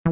You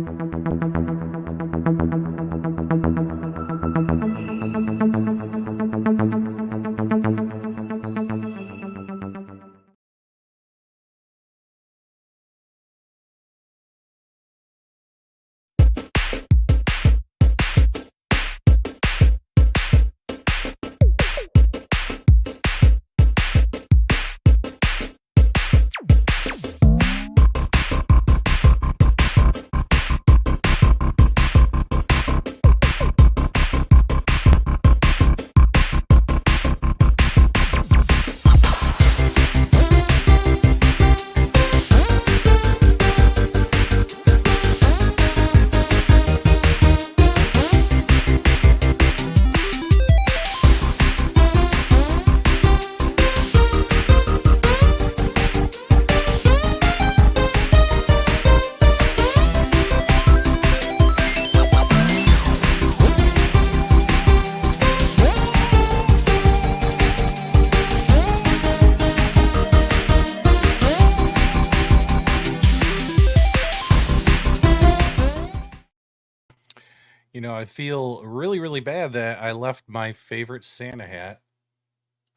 know, I feel really, really bad that I left my favorite Santa hat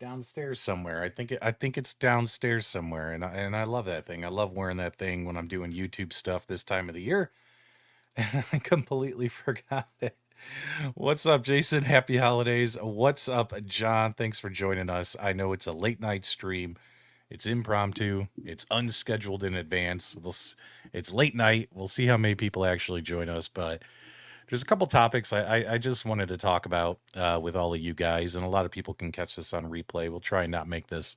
downstairs somewhere. I think it's downstairs somewhere, and I love that thing. I love wearing that thing when I'm doing YouTube stuff this time of the year, and I completely forgot it. What's up, Jason? Happy holidays. What's up, John? Thanks for joining us. I know it's a late night stream. It's impromptu. It's unscheduled in advance. It's late night. We'll see how many people actually join us, but there's a couple topics I just wanted to talk about with all of you guys, and a lot of people can catch this on replay. We'll try and not make this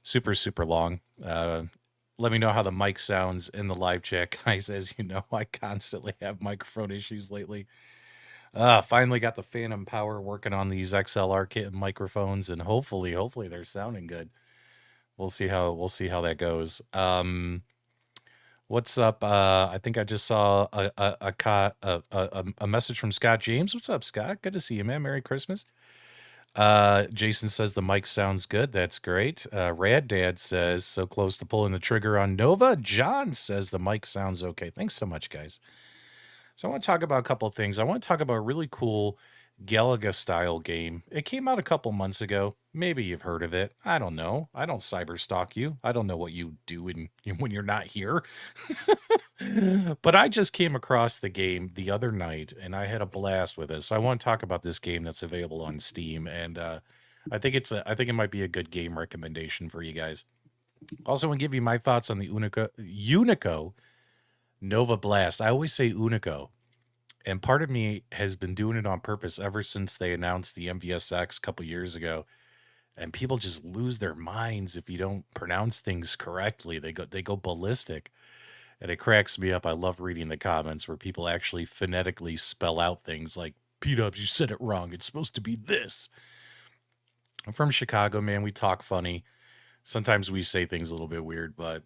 super, super long. Let me know how the mic sounds in the live chat, guys. As you know, I constantly have microphone issues lately. Finally got the Phantom Power working on these XLR kit microphones, and hopefully they're sounding good. We'll see how that goes. What's up? I think I just saw a message from Scott James. What's up, Scott? Good to see you, man. Merry Christmas. Jason says the mic sounds good. That's great. Rad Dad says so close to pulling the trigger on Nova. John says the mic sounds okay. Thanks so much, guys. So I want to talk about a couple of things. I want to talk about a really cool Galaga style game. It came out a couple months ago. Maybe you've heard of it. I don't know. I don't cyber stalk you. I don't know what you do when you're not here. But I just came across the game the other night and I had a blast with it. So I want to talk about this game that's available on Steam, and I think it might be a good game recommendation for you guys. Also, want to give you my thoughts on the Unico Nova Blast. I always say Unico, and part of me has been doing it on purpose ever since they announced the MVSX a couple years ago. And people just lose their minds if you don't pronounce things correctly. They go ballistic, and it cracks me up. I love reading the comments where people actually phonetically spell out things like PDubs, you said it wrong. It's supposed to be this. I'm from Chicago, man. We talk funny. Sometimes we say things a little bit weird, but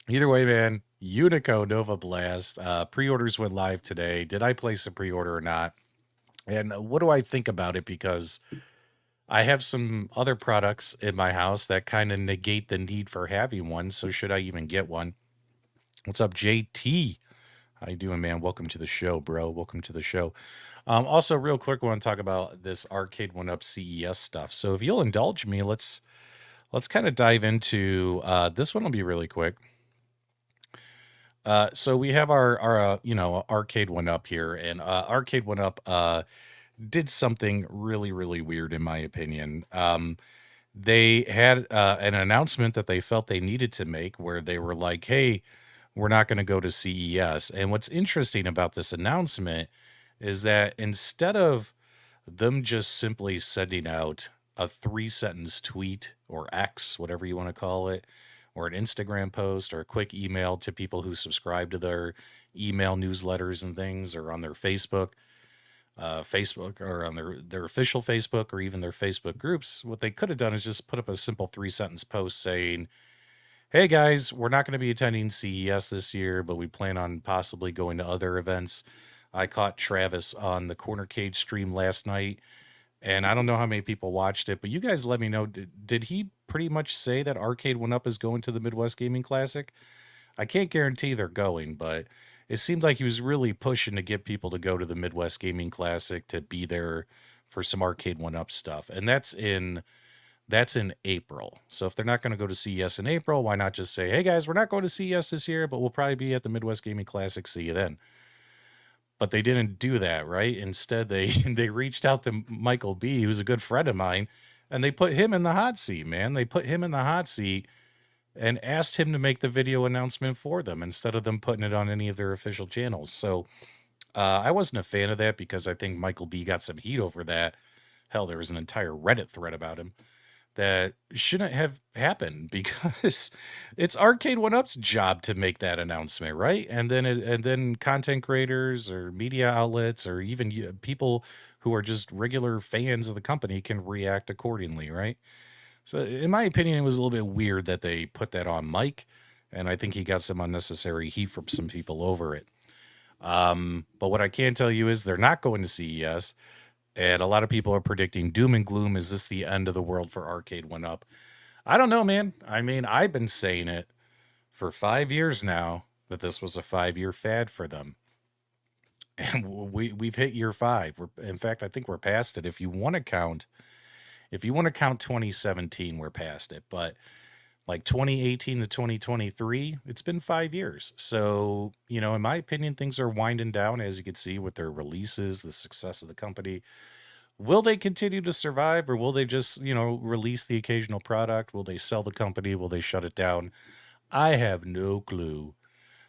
either way, man, Unico Nova Blast. Pre-orders went live today. Did I place a pre-order or not? And what do I think about it? Because I have some other products in my house that kind of negate the need for having one. So should I even get one? What's up, JT? How you doing, man? Welcome to the show, bro. Welcome to the show. Also, real quick, I want to talk about this Arcade1Up CES stuff. So if you'll indulge me, let's kind of dive into this one. Will be really quick. So we have our Arcade1Up here, and Arcade1Up did something really, really weird in my opinion. They had an announcement that they felt they needed to make where they were like, hey, we're not going to go to CES. And what's interesting about this announcement is that instead of them just simply sending out a 3-sentence tweet or X, whatever you want to call it, or an Instagram post or a quick email to people who subscribe to their email newsletters and things, or on their Facebook, or on their official Facebook, or even their Facebook groups, what they could have done is just put up a simple 3-sentence post saying, hey guys, we're not going to be attending CES this year, but we plan on possibly going to other events. I caught Travis on the Corner Cage stream last night, and I don't know how many people watched it, but you guys let me know. Did he pretty much say that Arcade1Up is going to the Midwest Gaming Classic? I can't guarantee they're going, but it seemed like he was really pushing to get people to go to the Midwest Gaming Classic to be there for some Arcade1Up stuff. And that's in April. So if they're not going to go to CES in April, why not just say, "Hey guys, we're not going to CES this year, but we'll probably be at the Midwest Gaming Classic. See you then." But they didn't do that, right? Instead, they they reached out to Michael B, who's a good friend of mine, and they put him in the hot seat, man. They put him in the hot seat and asked him to make the video announcement for them instead of them putting it on any of their official channels. So I wasn't a fan of that because I think Michael B got some heat over that. Hell, there was an entire Reddit thread about him that shouldn't have happened because it's Arcade1Up's job to make that announcement, right? And then content creators or media outlets or even people who are just regular fans of the company can react accordingly, right? So in my opinion, it was a little bit weird that they put that on Mike, and I think he got some unnecessary heat from some people over it. But what I can tell you is they're not going to CES. And a lot of people are predicting doom and gloom. Is this the end of the world for Arcade1Up? I don't know, man. I mean, I've been saying it for 5 years now that this was a 5 year fad for them. And we've hit year five. In fact, I think we're past it. If you want to count 2017, we're past it. But like 2018 to 2023, it's been 5 years. So, in my opinion, things are winding down, as you can see with their releases, the success of the company. Will they continue to survive, or will they just, release the occasional product? Will they sell the company? Will they shut it down? I have no clue.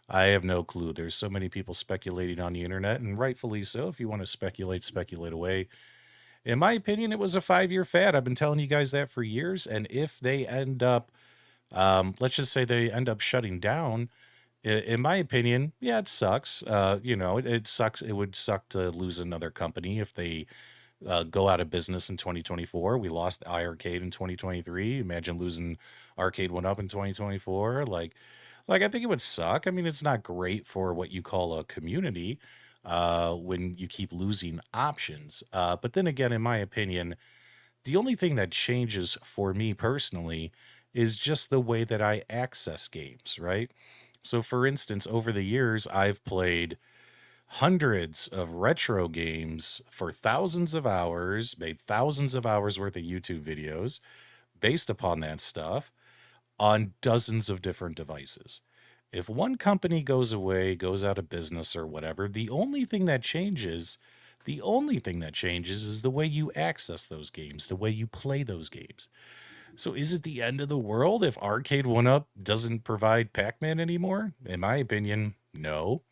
I have no clue. There's so many people speculating on the internet, and rightfully so. If you want to speculate, speculate away. In my opinion, it was a 5 year fad. I've been telling you guys that for years. And if they end up, let's just say they end up shutting down, in my opinion, yeah, it sucks. It sucks. It would suck to lose another company if they go out of business in 2024. We lost iArcade in 2023. Imagine losing Arcade1Up in 2024. Like I think it would suck. I mean, it's not great for what you call a community when you keep losing options. But then again, in my opinion, the only thing that changes for me personally is just the way that I access games, right? So, for instance, over the years, I've played hundreds of retro games for thousands of hours, made thousands of hours worth of YouTube videos based upon that stuff on dozens of different devices. If one company goes away, goes out of business or whatever, the only thing that changes is the way you access those games, the way you play those games. So is it the end of the world if Arcade1Up doesn't provide Pac-Man anymore? In my opinion, no.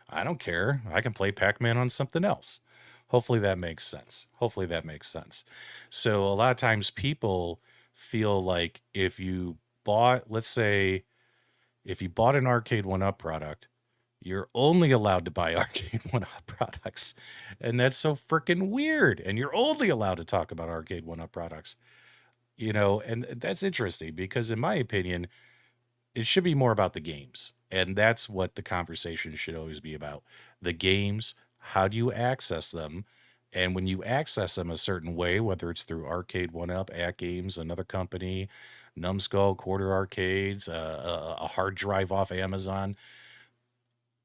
I don't care. I can play Pac-Man on something else. Hopefully that makes sense. Hopefully that makes sense. So a lot of times people feel like let's say, if you bought an Arcade1Up product, you're only allowed to buy Arcade1Up products. And that's so freaking weird. And you're only allowed to talk about Arcade1Up products. And that's interesting because, in my opinion, it should be more about the games. And that's what the conversation should always be about. The games, how do you access them? And when you access them a certain way, whether it's through Arcade1Up, At Games, another company, Numbskull, Quarter Arcades, a hard drive off Amazon,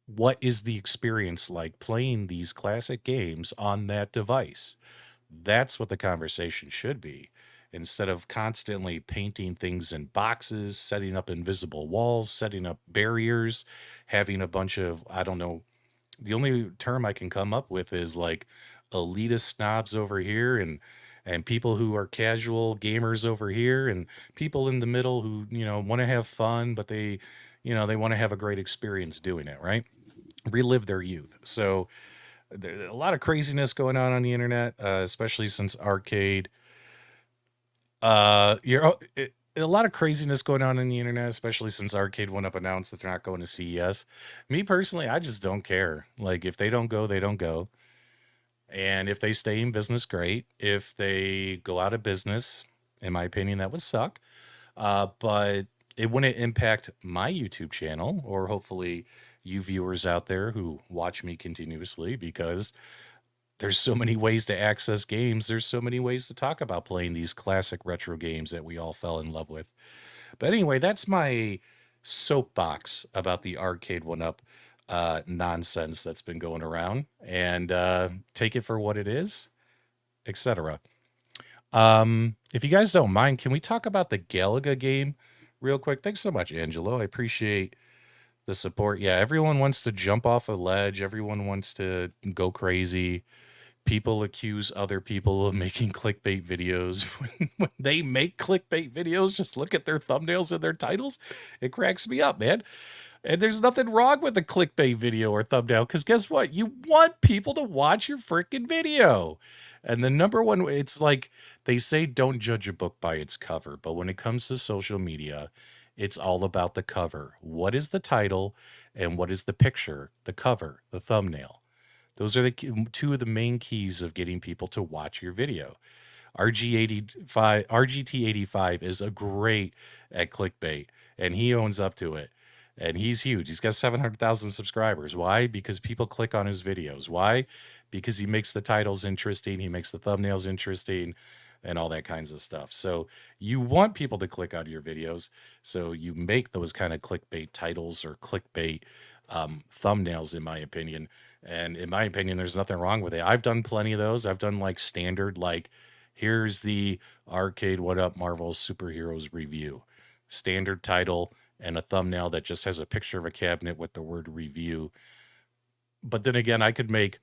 what is the experience like playing these classic games on that device? That's what the conversation should be. Instead of constantly painting things in boxes, setting up invisible walls, setting up barriers, having a bunch of, I don't know, the only term I can come up with is like elitist snobs over here and people who are casual gamers over here and people in the middle who, want to have fun, but they want to have a great experience doing it, right? Relive their youth. So there's a lot of craziness going on the internet, especially since arcade. A lot of craziness going on in the internet, especially since Arcade1Up announced that they're not going to CES. Me personally, I just don't care. Like, if they don't go, they don't go. And if they stay in business, great. If they go out of business, in my opinion, that would suck. But it wouldn't impact my YouTube channel, or hopefully you viewers out there who watch me continuously, because there's so many ways to access games. There's so many ways to talk about playing these classic retro games that we all fell in love with. But anyway, that's my soapbox about the Arcade1Up nonsense that's been going around and take it for what it is, etc. If you guys don't mind, can we talk about the Galaga game real quick? Thanks so much, Angelo. I appreciate the support. Yeah, everyone wants to jump off a ledge. Everyone wants to go crazy. People accuse other people of making clickbait videos. When they make clickbait videos, just look at their thumbnails and their titles. It cracks me up, man. And there's nothing wrong with a clickbait video or thumbnail because guess what? You want people to watch your freaking video. And the number one, it's like they say don't judge a book by its cover. But when it comes to social media, it's all about the cover. What is the title and what is the picture, the cover, the thumbnail? Those are two of the main keys of getting people to watch your video. RGT85 is a great at clickbait, and he owns up to it. And he's huge. He's got 700,000 subscribers. Why? Because people click on his videos. Why? Because he makes the titles interesting, he makes the thumbnails interesting, and all that kinds of stuff. So you want people to click on your videos. So you make those kind of clickbait titles or clickbait thumbnails, in my opinion. And in my opinion, there's nothing wrong with it. I've done plenty of those. I've done like standard, like, here's the Arcade1Up Marvel Superheroes review. Standard title and a thumbnail that just has a picture of a cabinet with the word review. But then again, I could make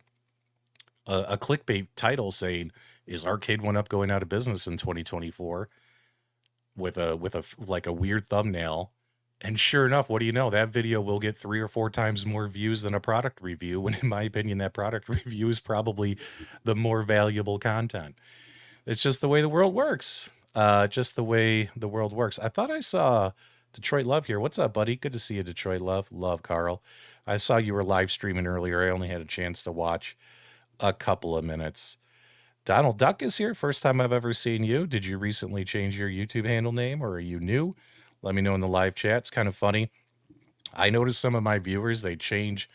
a clickbait title saying, is Arcade1Up going out of business in 2024? With a like a weird thumbnail. And sure enough, what do you know? That video will get 3 or 4 times more views than a product review, when in my opinion, that product review is probably the more valuable content. It's just the way the world works. Just the way the world works. I thought I saw Detroit Love here. What's up, buddy? Good to see you, Detroit Love. Love, Carl. I saw you were live streaming earlier. I only had a chance to watch a couple of minutes. Donald Duck is here. First time I've ever seen you. Did you recently change your YouTube handle name, or are you new? Let me know in the live chat. It's kind of funny. I noticed some of my viewers, they change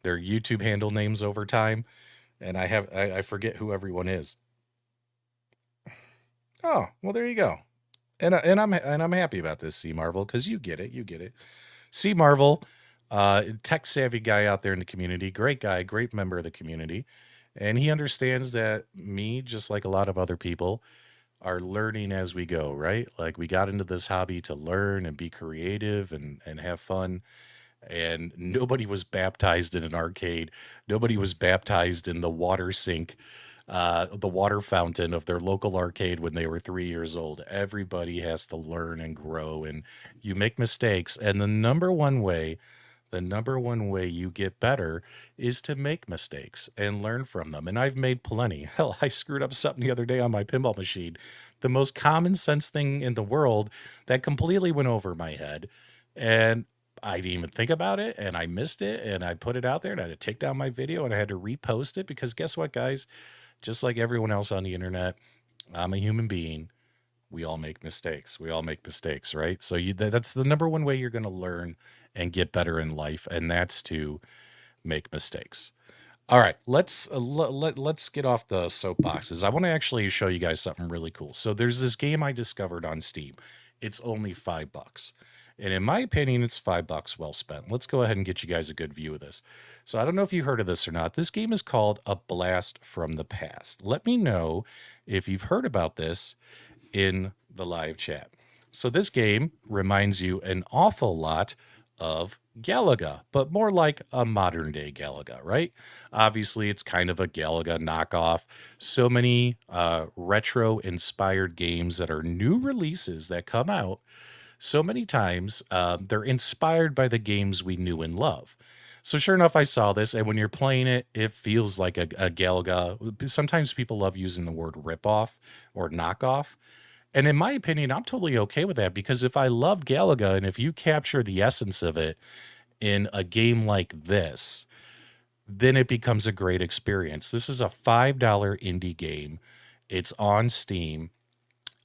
their YouTube handle names over time, and I forget who everyone is. Oh, well, there you go. And I'm happy about this, C Marvel, because you get it. You get it. C Marvel, tech savvy guy out there in the community, great guy, great member of the community. And he understands that me, just like a lot of other people, are learning as we go, right? Like we got into this hobby to learn and be creative and have fun. And nobody was baptized in an arcade. Nobody was baptized in the water sink, the water fountain of their local arcade when they were 3 years old. Everybody has to learn and grow, and you make mistakes. And the number one way you get better is to make mistakes and learn from them. And I've made plenty. Hell, I screwed up something the other day on my pinball machine. The most common sense thing in the world that completely went over my head. And I didn't even think about it, and I missed it, and I put it out there, and I had to take down my video, and I had to repost it because guess what, guys? Just like everyone else on the internet, I'm a human being. We all make mistakes. We all make mistakes, right? So that's the number one way you're going to learn and get better in life, and that's to make mistakes. All right, let's get off the soapboxes. I want to actually show you guys something really cool. So there's this game I discovered on Steam. It's only $5. And in my opinion, it's $5 well spent. Let's go ahead and get you guys a good view of this. So I don't know if you heard of this or not. This game is called A Blast from the Past. Let me know if you've heard about this in the live chat. So this game reminds you an awful lot of Galaga, but more like a modern day Galaga, right? Obviously, it's kind of a Galaga knockoff. So many retro inspired games that are new releases that come out. So many times they're inspired by the games we knew and love. So sure enough, I saw this, and when you're playing it, it feels like a Galaga. Sometimes people love using the word ripoff or knockoff. And in my opinion, I'm totally okay with that because if I love Galaga and if you capture the essence of it in a game like this, then it becomes a great experience. This is a $5 indie game. It's on Steam.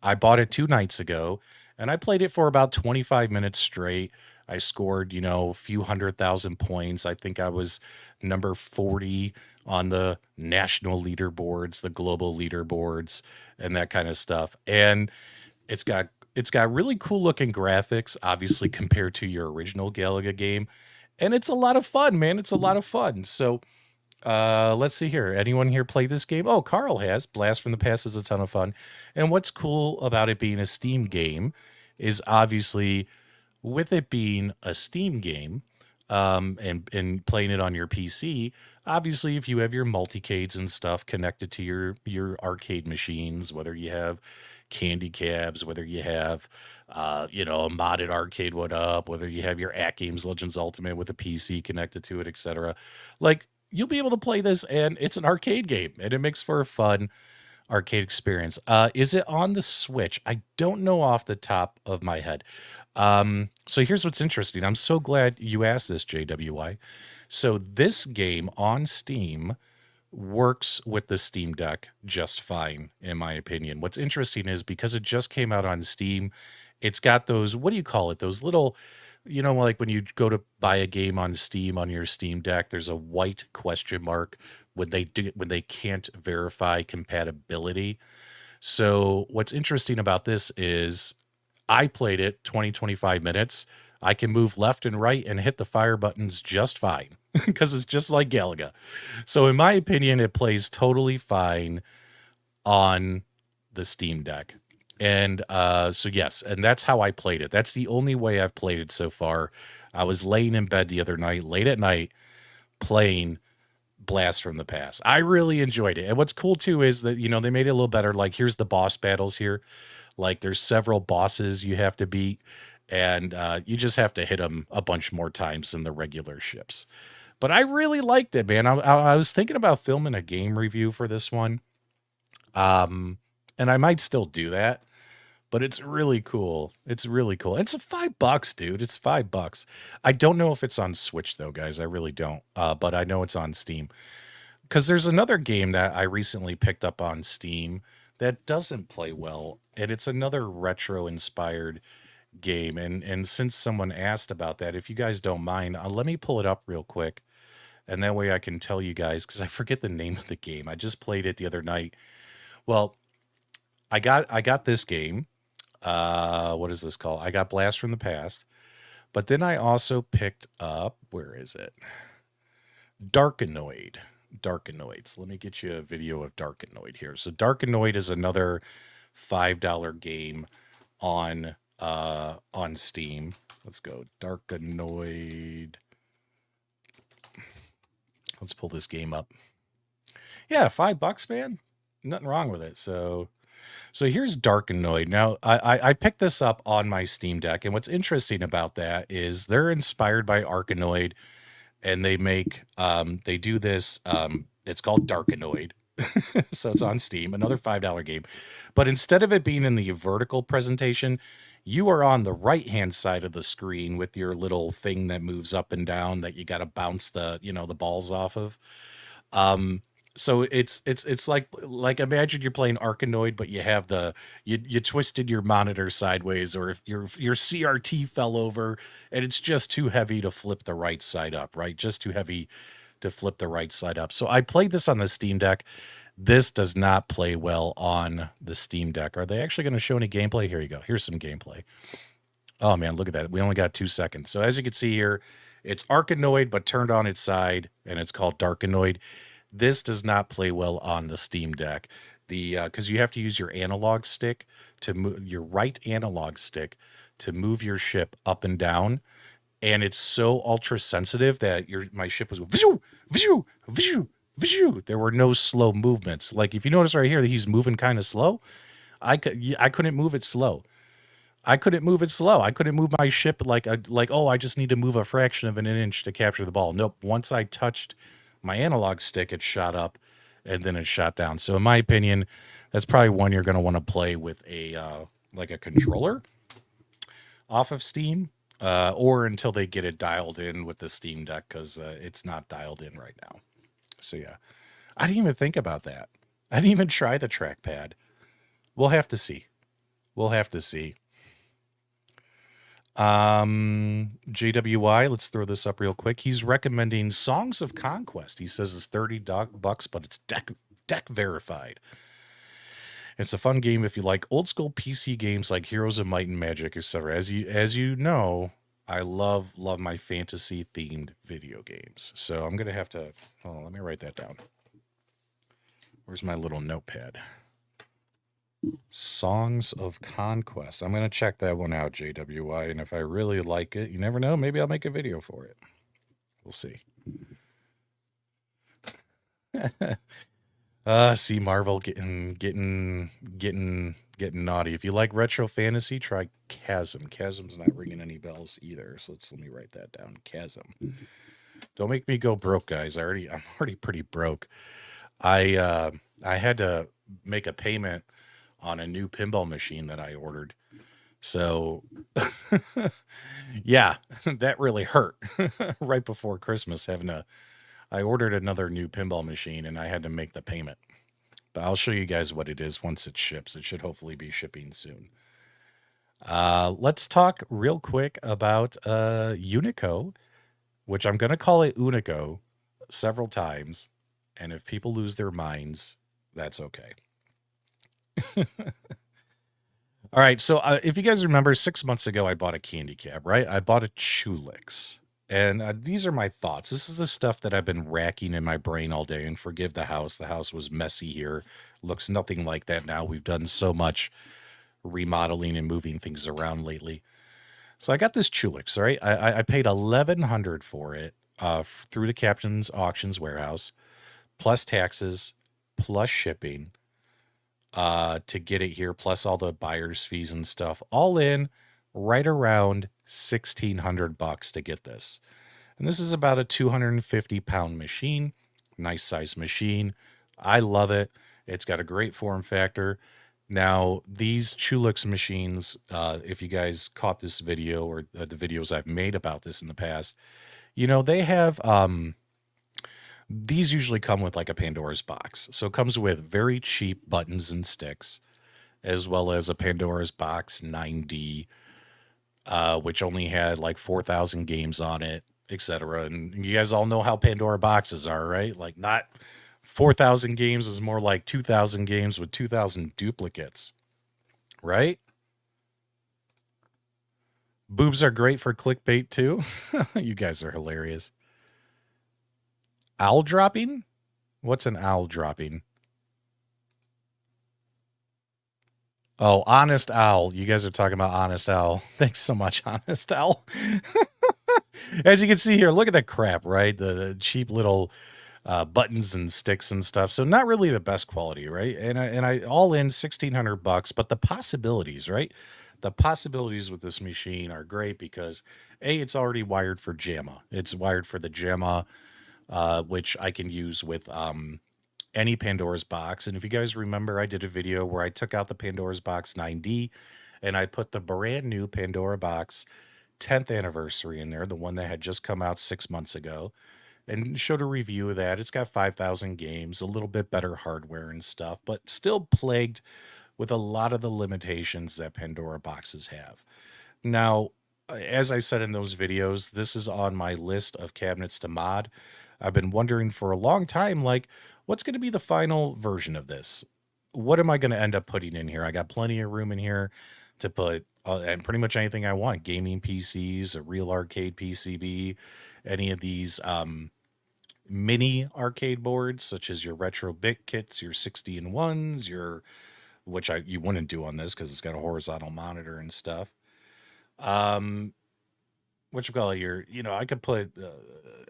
I bought it 2 nights ago and I played it for about 25 minutes straight. I scored, a few 100,000 points. I think I was number 40 on the national leaderboards, the global leaderboards, and that kind of stuff. And it's got really cool looking graphics, obviously compared to your original Galaga game. And it's a lot of fun, man. It's a lot of fun. So let's see here. Anyone here play this game? Oh, Carl has. Blast from the Past is a ton of fun. And what's cool about it being a Steam game is obviously with it being a Steam game, and playing it on your PC, obviously if you have your multicades and stuff connected to your arcade machines, whether you have candy cabs, whether you have a modded Arcade1Up, whether you have your At Games Legends Ultimate with a PC connected to it, etc. Like you'll be able to play this, and it's an arcade game, and it makes for a fun arcade experience. Is it on the Switch? I don't know off the top of my head. So here's what's interesting. I'm so glad you asked this, JWI. So this game on Steam works with the Steam Deck just fine, in my opinion. What's interesting is because it just came out on Steam, it's got those, what do you call it? Those little, like when you go to buy a game on Steam on your Steam Deck, there's a white question mark when they can't verify compatibility. So what's interesting about this is I played it 20, 25 minutes. I can move left and right and hit the fire buttons just fine because it's just like Galaga. So in my opinion, it plays totally fine on the Steam Deck. And so yes, and that's how I played it. That's the only way I've played it so far. I was laying in bed the other night, late at night, playing Blast from the Past. I really enjoyed it. And what's cool too is that, they made it a little better. Like here's the boss battles here. Like there's several bosses you have to beat, and you just have to hit them a bunch more times than the regular ships. But I really liked it, man. I was thinking about filming a game review for this one, and I might still do that. But it's really cool. It's really cool. It's $5, dude. It's $5. I don't know if it's on Switch though, guys. I really don't. But I know it's on Steam. Because there's another game that I recently picked up on Steam that doesn't play well, and it's another retro inspired game. And since someone asked about that, if you guys don't mind, let me pull it up real quick, and that way I can tell you guys because I forget the name of the game. I just played it the other night. Well, I got this game. What is this called? I got Blast from the Past, but then I also picked up, where is it? Darkanoid. Darkanoid. So let me get you a video of Darkanoid here. So Darkanoid is another $5 game on Steam. Let's go. Darkanoid. Let's pull this game up. Yeah, $5, man. Nothing wrong with it. So here's Darkanoid. Now, I picked this up on my Steam Deck, and what's interesting about that is they're inspired by Arkanoid, and they do this. It's called Darkanoid, so it's on Steam, another $5 game. But instead of it being in the vertical presentation, you are on the right-hand side of the screen with your little thing that moves up and down that you got to bounce the balls off of. So it's like imagine you're playing Arkanoid, but you have you twisted your monitor sideways, or if your CRT fell over and it's just too heavy to flip the right side up, right? Just too heavy to flip the right side up. So I played this on the Steam Deck. This does not play well on the Steam Deck. Are they actually going to show any gameplay? Here you go. Here's some gameplay. Oh man, look at that. We only got 2 seconds. So as you can see here, it's Arkanoid, but turned on its side, and it's called Darkanoid. This does not play well on the Steam Deck. Because you have to use your analog stick to move your right analog stick to move your ship up and down, and it's so ultra sensitive that my ship was vishoo, vishoo, vishoo, vishoo. There were no slow movements. Like if you notice right here that he's moving kind of slow, I couldn't move it slow. I couldn't move it slow. I couldn't move my ship like oh, I just need to move a fraction of an inch to capture the ball. Nope. Once I touched my analog stick, it shot up and then it shot down. So in my opinion, that's probably one you're going to want to play with a like a controller off of Steam, or until they get it dialed in with the Steam Deck, because it's not dialed in right now. So yeah, I didn't even think about that. I didn't even try the trackpad. We'll have to see. We'll have to see. JWI, let's throw this up real quick. He's recommending Songs of Conquest. He says it's $30, but it's deck verified. It's a fun game if you like old school PC games like Heroes of Might and Magic, etc. As you know, I love my fantasy themed video games. So I'm gonna have to. Oh, let me write that down. Where's my little notepad? Songs of Conquest. I'm gonna check that one out, JWI, and if I really like it, you never know, maybe I'll make a video for it. We'll see. See Marvel getting naughty. If you like retro fantasy, try Chasm. Chasm's not ringing any bells either. So let me write that down. Chasm. Don't make me go broke, guys. I'm already pretty broke. I had to make a payment on a new pinball machine that I ordered. So yeah, that really hurt right before Christmas I ordered another new pinball machine and I had to make the payment. But I'll show you guys what it is once it ships. It should hopefully be shipping soon. Let's talk real quick about Unico, which I'm going to call it Unico several times. And if people lose their minds, that's okay. All right. So if you guys remember, 6 months ago, I bought a candy cab, right? I bought a Chulix. And these are my thoughts. This is the stuff that I've been racking in my brain all day. And forgive the house. The house was messy here. Looks nothing like that now. We've done so much remodeling and moving things around lately. So I got this Chulix, right? I paid $1,100 for it through the Captain's Auctions warehouse, plus taxes, plus shipping to get it here, plus all the buyer's fees and stuff, all in right around $1,600 to get this. And this is about a 250-pound machine, nice size machine. I love it. It's got a great form factor. Now, these Chulix machines, if you guys caught this video or the videos I've made about this in the past, they have these usually come with like a Pandora's box. So it comes with very cheap buttons and sticks, as well as a Pandora's box 9D, which only had like 4,000 games on it, etc. And you guys all know how Pandora boxes are, right? Like not 4,000 games is more like 2,000 games with 2,000 duplicates, right? Boobs are great for clickbait too. You guys are hilarious. Owl dropping? What's an owl dropping? Oh, Honest Owl. You guys are talking about Honest Owl. Thanks so much, Honest Owl. As you can see here, look at that crap, right? The cheap little buttons and sticks and stuff. So not really the best quality, right? And I all in $1,600, but the possibilities, right? The possibilities with this machine are great because it's already wired for JAMA. It's wired for the JAMA, which I can use with any Pandora's box. And if you guys remember, I did a video where I took out the Pandora's box 9D and I put the brand new Pandora box 10th anniversary in there, the one that had just come out 6 months ago, and showed a review of that. It's got 5,000 games, a little bit better hardware and stuff, but still plagued with a lot of the limitations that Pandora boxes have. Now, as I said in those videos, this is on my list of cabinets to mod. I've been wondering for a long time, like, what's going to be the final version of this? What am I going to end up putting in here? I got plenty of room in here to put and pretty much anything I want. Gaming PCs, a real arcade PCB, any of these mini arcade boards, such as your retro bit kits, your 60-in-1s, which you wouldn't do on this because it's got a horizontal monitor and stuff. What you call it? I could put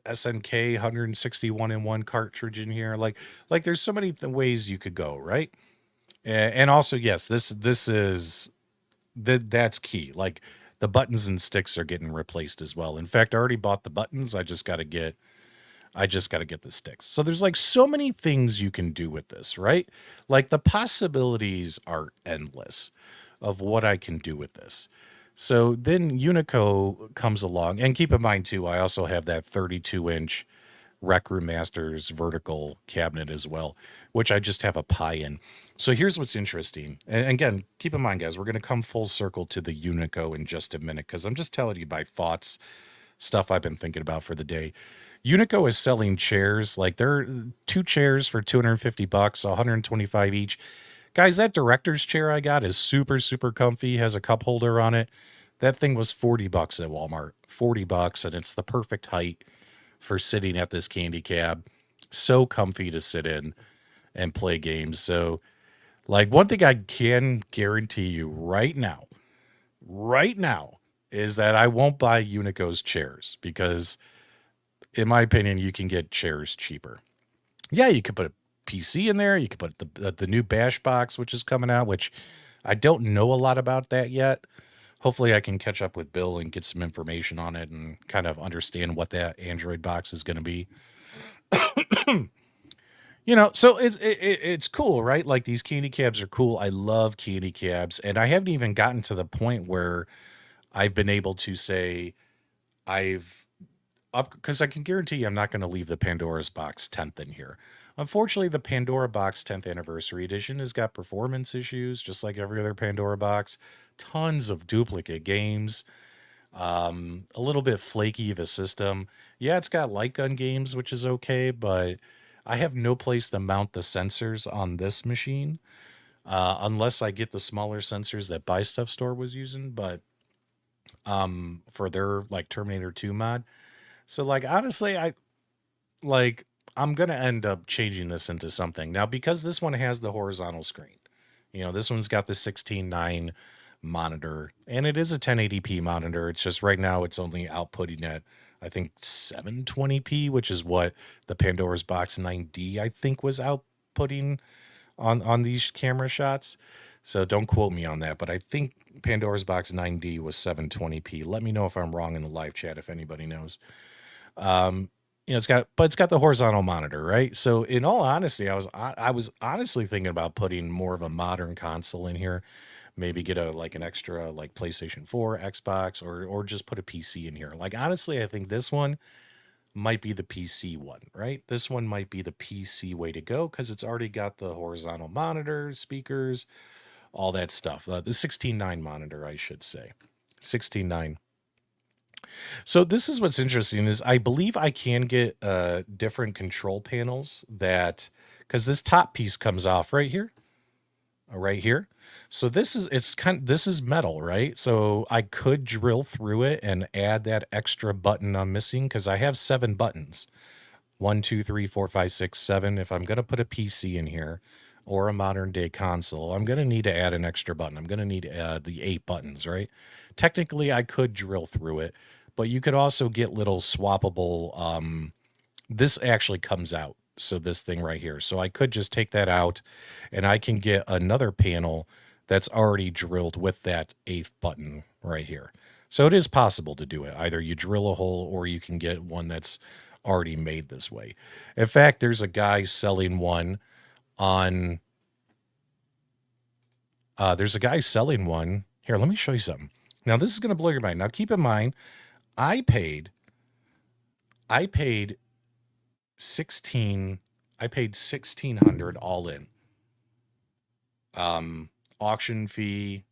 SNK 161-in-1 cartridge in here. Like there's so many ways you could go, right? And also, yes, that's key. Like the buttons and sticks are getting replaced as well. In fact, I already bought the buttons. I just got to get the sticks. So there's like so many things you can do with this, right? Like the possibilities are endless of what I can do with this. So then Unico comes along, and keep in mind too, I also have that 32-inch Rec Room Masters vertical cabinet as well, which I just have a pie in. So here's what's interesting. And again, keep in mind, guys, we're going to come full circle to the Unico in just a minute because I'm just telling you my thoughts, stuff I've been thinking about for the day. Unico is selling chairs. Like they're 2 chairs for $250, $125 each. Guys, that director's chair I got is super, super comfy, has a cup holder on it. That thing was $40 at Walmart. $40, and it's the perfect height for sitting at this candy cab. So comfy to sit in and play games. So, like, one thing I can guarantee you right now, is that I won't buy Unico's chairs because, in my opinion, you can get chairs cheaper. Yeah, you could put a PC in there. You could put the new Bash box, which is coming out, which I don't know a lot about that yet. Hopefully, I can catch up with Bill and get some information on it and kind of understand what that Android box is going to be. So it's cool, right? Like, these candy cabs are cool. I love candy cabs, and I haven't even gotten to the point where I've been able to say I've up, because I can guarantee you I'm not going to leave the Pandora's Box 10th in here. Unfortunately, the Pandora Box 10th Anniversary Edition has got performance issues, just like every other Pandora box. Tons of duplicate games. A little bit flaky of a system. Yeah, it's got light gun games, which is okay, but I have no place to mount the sensors on this machine, unless I get the smaller sensors that Buy Stuff Store was using, but for their like Terminator 2 mod. So, like, honestly, like I'm gonna end up changing this into something now because this one has the horizontal screen. This one's got the 16:9 monitor, and it is a 1080p monitor. It's just right now it's only outputting at, I think, 720p, which is what the Pandora's Box 9D I think was outputting on these camera shots. So don't quote me on that, but I think Pandora's Box 9D was 720p. Let me know if I'm wrong in the live chat if anybody knows. Um, it's got the horizontal monitor, right? So in all honesty, I was honestly thinking about putting more of a modern console in here. Maybe get an extra like PlayStation 4, Xbox, or just put a PC in here. Like, honestly, I think this one might be the PC one, right? This one might be the PC way to go because it's already got the horizontal monitors, speakers, all that stuff. The 16:9 monitor, I should say. 16:9. So this is what's interesting is I believe I can get different control panels that, because this top piece comes off right here, right here. So this is metal, right? So I could drill through it and add that extra button I'm missing because I have 7 buttons. 1, 2, 3, 4, 5, 6, 7. If I'm gonna put a PC in here or a modern day console, I'm gonna need to add an extra button. I'm gonna need the 8 buttons, right? Technically, I could drill through it, but you could also get little swappable. This actually comes out. So this thing right here. So I could just take that out and I can get another panel that's already drilled with that 8th button right here. So it is possible to do it. Either you drill a hole or you can get one that's already made this way. In fact, there's a guy selling one on there's a guy selling one. Here, let me show you something. Now this is going to blow your mind. Now keep in mind, I paid 16 I paid 1600 all in. Auction fee,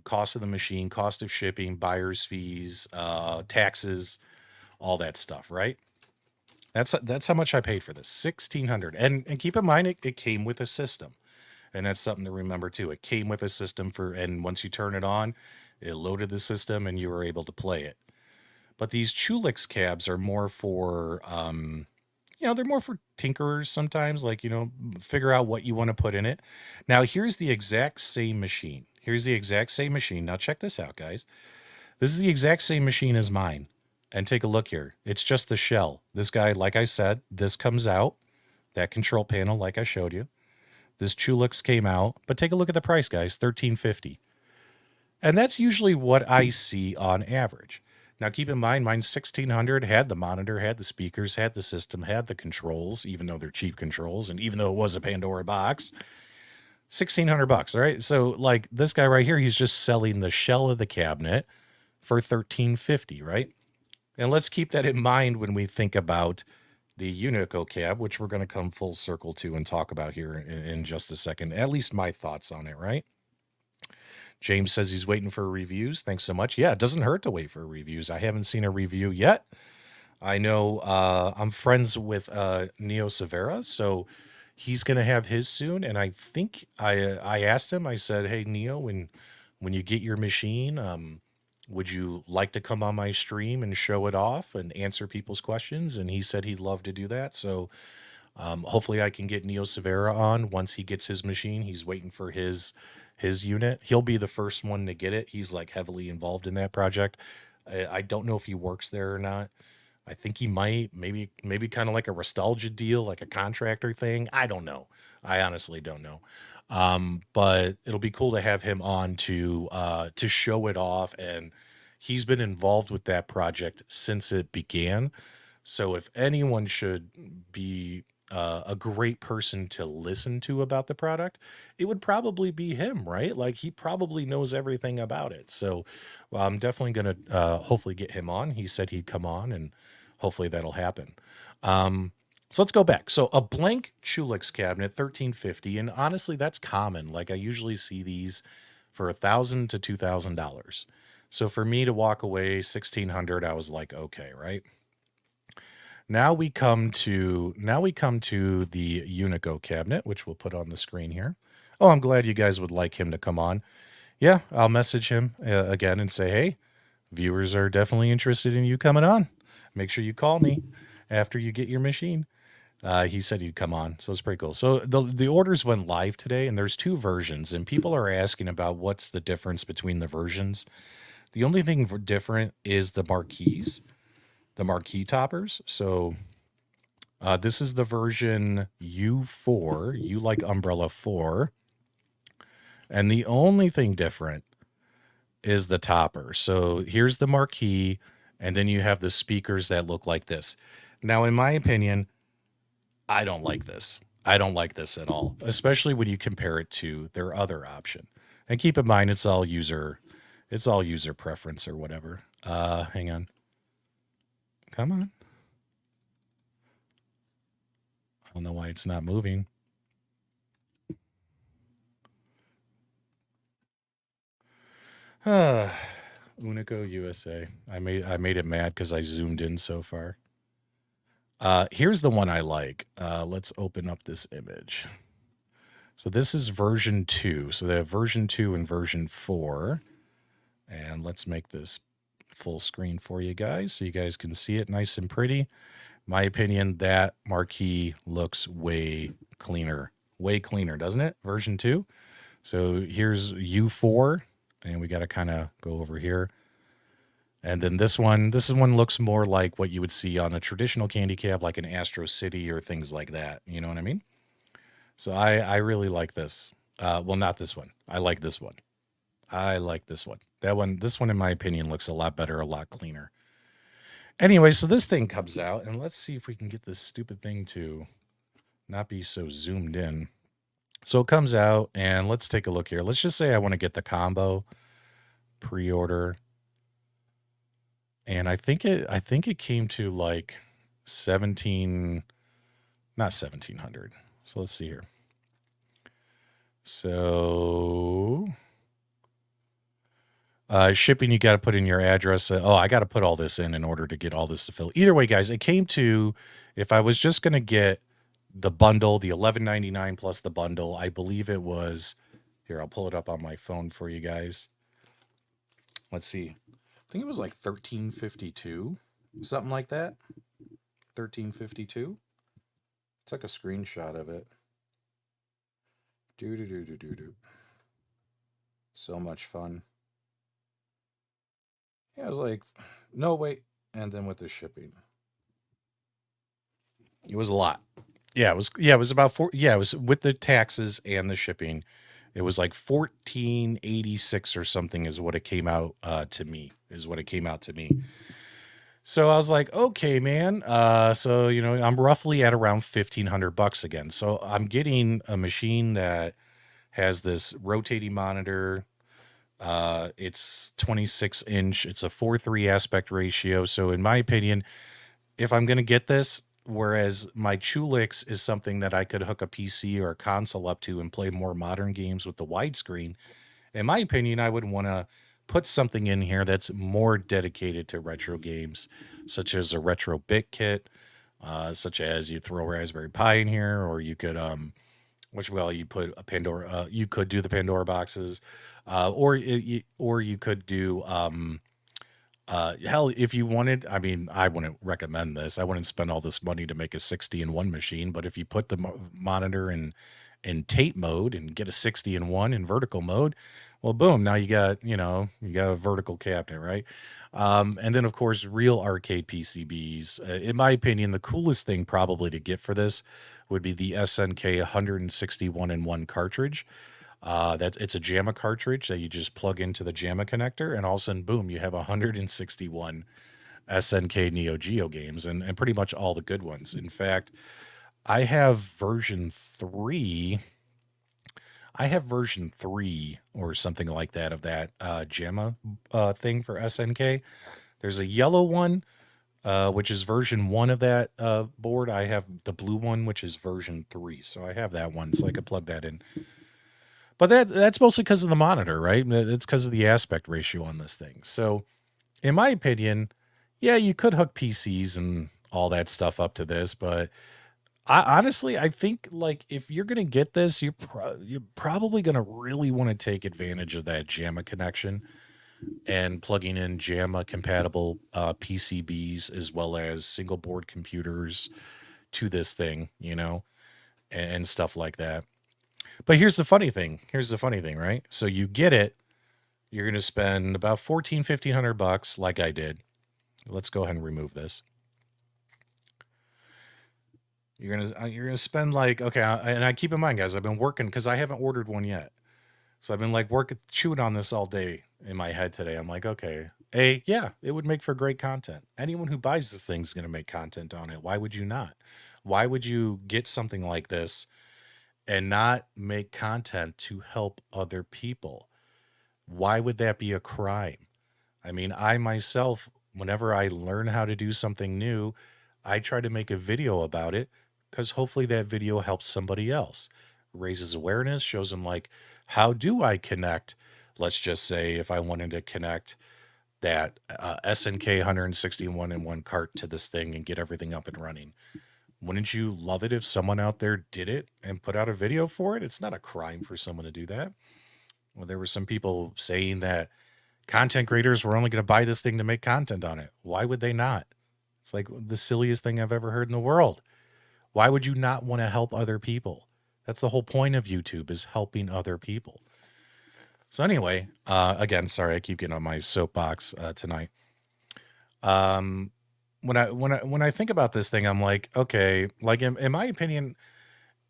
cost of the machine, cost of shipping, buyer's fees, taxes, all that stuff, right? That's how much I paid for this. 1600. And keep in mind it came with a system. And that's something to remember too. It came with a system and once you turn it on, it loaded the system and you were able to play it. But these Chulix cabs are more for they're more for tinkerers sometimes, like, figure out what you want to put in it. Now, here's the exact same machine. Here's the exact same machine. Now, check this out, guys. This is the exact same machine as mine. And take a look here. It's just the shell. This guy, like I said, this comes out. That control panel, like I showed you. This Chulix came out. But take a look at the price, guys. $13.50. And that's usually what I see on average. Now, keep in mind, mine's 1600, had the monitor, had the speakers, had the system, had the controls, even though they're cheap controls, and even though it was a Pandora box, $1,600, all right? So, like, this guy right here, he's just selling the shell of the cabinet for $13.50, right? And let's keep that in mind when we think about the Unico cab, which we're going to come full circle to and talk about here in just a second. At least my thoughts on it, right? James says he's waiting for reviews. Thanks so much. Yeah, it doesn't hurt to wait for reviews. I haven't seen a review yet. I know I'm friends with Neo Severa, so he's going to have his soon. And I think I asked him, I said, hey, Neo, when you get your machine, would you like to come on my stream and show it off and answer people's questions? And he said he'd love to do that. So hopefully I can get Neo Severa on once he gets his machine. He's waiting for his unit. He'll be the first one to get it. He's like heavily involved in that project. I don't know if he works there or not. I think he might, maybe kind of like a nostalgia deal, like a contractor thing. I don't know. I honestly don't know. But it'll be cool to have him on to show it off, and he's been involved with that project since it began. So if anyone should be a great person to listen to about the product, it would probably be him, right? Like he probably knows everything about it. So well, I'm definitely going to hopefully get him on. He said he'd come on, and hopefully that'll happen. So let's go back. So a blank Chulix cabinet, 1350, and honestly, that's common. Like I usually see these for $1,000 to $2,000. So for me to walk away 1,600, I was like, okay, right? Now we come to the Unico cabinet, which we'll put on the screen here. Oh, I'm glad you guys would like him to come on. Yeah, I'll message him again and say, hey, viewers are definitely interested in you coming on. Make sure you call me after you get your machine. He said he'd come on, so it's pretty cool. So the orders went live today, and there's two versions, and people are asking about what's the difference between the versions. The only thing different is the marquees, the marquee toppers. So this is the version U4, U like umbrella 4. And the only thing different is the topper. So here's the marquee, and then you have the speakers that look like this. Now, in my opinion, I don't like this. I don't like this at all, especially when you compare it to their other option. And keep in mind, it's all user preference or whatever. Hang on. Come on. I don't know why it's not moving. Unico USA. I made it mad because I zoomed in so far. Here's the one I like. Let's open up this image. So this is version 2. So they have version 2 and version 4. And let's make this full screen for you guys so you guys can see it nice and pretty. My opinion, that marquee looks way cleaner, doesn't it? Version 2. So here's U4, and we got to kind of go over here. And then this one looks more like what you would see on a traditional candy cab, like an Astro City or things like that. You know what I mean? So I really like this. Well, not this one. I like this one. I like this one. This one, in my opinion, looks a lot better, a lot cleaner. Anyway, so this thing comes out, and let's see if we can get this stupid thing to not be so zoomed in. So it comes out, and let's take a look here. Let's just say I want to get the combo pre-order. And I think it came to like 17, not 1,700. So let's see here. So shipping, you got to put in your address. I got to put all this in order to get all this to fill. Either way, guys, it came to, if I was just going to get the bundle, the $11.99 plus the bundle, I believe it was, here, I'll pull it up on my phone for you guys. Let's see. I think it was like $13.52, something like that. $13.52. Took a screenshot of it. Do. So much fun. Yeah, I was like, no, wait. And then with the shipping, it was a lot. Yeah, it was about four. Yeah, it was with the taxes and the shipping. It was like 1486 or something is what it came out to me. So I was like, okay, man. So I'm roughly at around $1,500 again. So I'm getting a machine that has this rotating monitor. It's 26-inch. It's a 4:3 aspect ratio. So in my opinion, if I'm gonna get this, whereas my Chulix is something that I could hook a PC or a console up to and play more modern games with the widescreen, in my opinion, I would want to put something in here that's more dedicated to retro games, such as a retro bit kit, such as you throw Raspberry Pi in here, or you could you put a Pandora. You could do the Pandora boxes, or you could do Hell, if you wanted, I mean, I wouldn't recommend this. I wouldn't spend all this money to make a 60-in-1 machine. But if you put the monitor in tape mode and get a 60-in-1 in vertical mode, well, boom, now you got a vertical cabinet, right? And then of course, real arcade PCBs. In my opinion, the coolest thing probably to get for this would be the SNK 161-in-1 cartridge. It's a JAMA cartridge that you just plug into the JAMA connector, and all of a sudden, boom, you have 161 SNK Neo Geo games, and pretty much all the good ones. In fact, I have version 3. I have version 3 or something like that of that JAMA thing for SNK. There's a yellow one, which is version 1 of that board. I have the blue one, which is version 3. So I have that one, so I could plug that in. But that's mostly because of the monitor, right? It's because of the aspect ratio on this thing. So, in my opinion, yeah, you could hook PCs and all that stuff up to this, but honestly, I think like if you're gonna get this, you're probably gonna really want to take advantage of that JAMA connection and plugging in JAMA compatible PCBs as well as single board computers to this thing, and stuff like that. But here's the funny thing. Here's the funny thing, right? So you get it. You're going to spend about 1,500 bucks like I did. Let's go ahead and remove this. You're going to spend like, okay, and I keep in mind, guys, I've been working because I haven't ordered one yet. So I've been like chewing on this all day in my head today. I'm like, okay, yeah, it would make for great content. Anyone who buys this thing is going to make content on it. Why would you not? Why would you get something like this and not make content to help other people? Why would that be a crime? I mean, I myself, whenever I learn how to do something new, I try to make a video about it because hopefully that video helps somebody else, raises awareness, shows them like, how do I connect? Let's just say if I wanted to connect that SNK 161-in-1 cart to this thing and get everything up and running. Wouldn't you love it if someone out there did it and put out a video for it? It's not a crime for someone to do that. Well, there were some people saying that content creators were only going to buy this thing to make content on it. Why would they not? It's like the silliest thing I've ever heard in the world. Why would you not want to help other people? That's the whole point of YouTube, is helping other people. So anyway, again, sorry, I keep getting on my soapbox tonight. When I think about this thing, I'm like, okay, like in my opinion,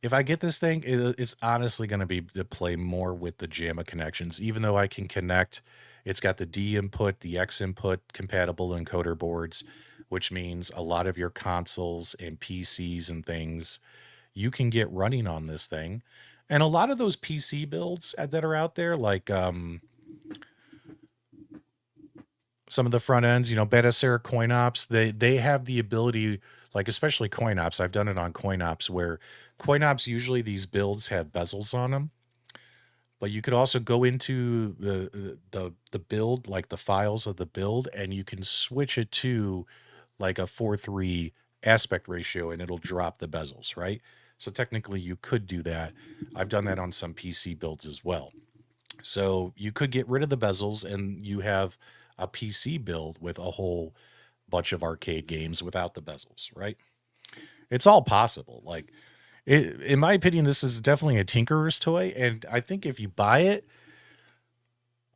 if I get this thing, it's honestly going to be to play more with the JAMA connections, even though I can connect. It's got the D input, the X input compatible encoder boards, which means a lot of your consoles and PCs and things you can get running on this thing. And a lot of those PC builds that are out there, like some of the front ends, Betasera CoinOps, they have the ability, like especially CoinOps. I've done it on CoinOps, where CoinOps usually these builds have bezels on them, but you could also go into the build, like the files of the build, and you can switch it to like a 4:3 aspect ratio, and it'll drop the bezels, right? So technically, you could do that. I've done that on some PC builds as well. So you could get rid of the bezels, and you have a PC build with a whole bunch of arcade games without the bezels, right? It's all possible. Like, in my opinion, this is definitely a tinkerer's toy. And I think if you buy it,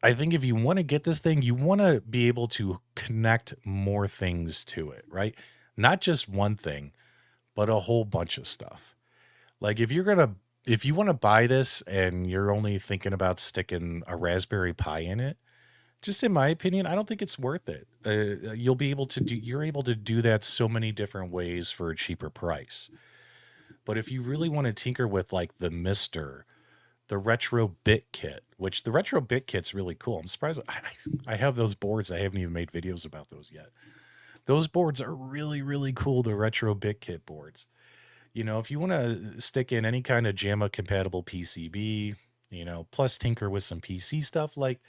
I think if you want to get this thing, you want to be able to connect more things to it, right? Not just one thing, but a whole bunch of stuff. Like if you want to buy this and you're only thinking about sticking a Raspberry Pi in it, just in my opinion, I don't think it's worth it. You're able to do that so many different ways for a cheaper price. But if you really want to tinker with like the Mister, the Retro Bit Kit, which the Retro Bit Kit's really cool. I'm surprised I have those boards. I haven't even made videos about those yet. Those boards are really, really cool, the Retro Bit Kit boards. If you want to stick in any kind of JAMA compatible PCB, plus tinker with some PC stuff, like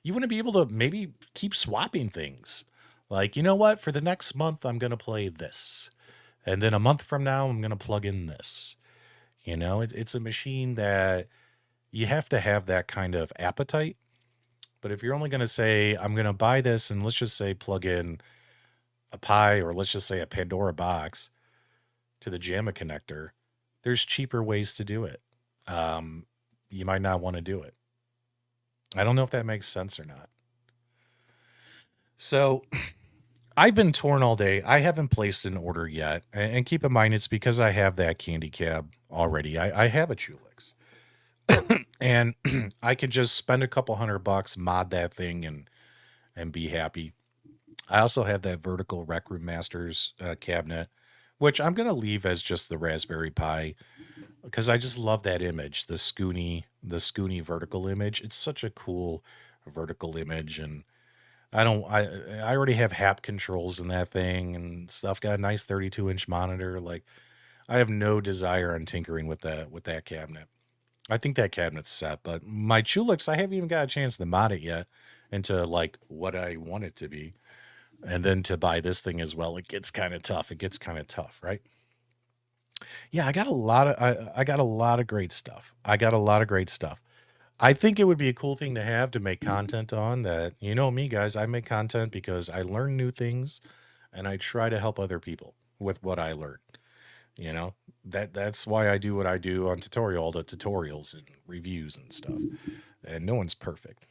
you want to be able to maybe keep swapping things. Like, you know what? For the next month, I'm going to play this. And then a month from now, I'm going to plug in this. It's a machine that you have to have that kind of appetite. But if you're only going to say, I'm going to buy this and let's just say plug in a Pi or let's just say a Pandora box to the JAMA connector, there's cheaper ways to do it. Um, you might not want to do it. I don't know if that makes sense or not. So I've been torn all day. I haven't placed an order yet. And keep in mind, it's because I have that candy cab already. I have a Chulix. And I could just spend a couple $100, mod that thing, and be happy. I also have that vertical Rec Room Masters cabinet, which I'm going to leave as just the Raspberry Pi because I just love that image, the Scoony vertical image. It's such a cool vertical image, and I already have hap controls in that thing and stuff. Got a nice 32-inch monitor. Like I have no desire on tinkering with that cabinet. I think that cabinet's set, but my Chulix, I haven't even got a chance to mod it yet into like what I want it to be. And then to buy this thing as well, it gets kind of tough. It gets kind of tough, right? Yeah, I got a lot of great stuff. I got a lot of great stuff. I think it would be a cool thing to have to make content on that. You know me, guys, I make content because I learn new things and I try to help other people with what I learn. You know, that's why I do what I do on all the tutorials and reviews and stuff. And no one's perfect.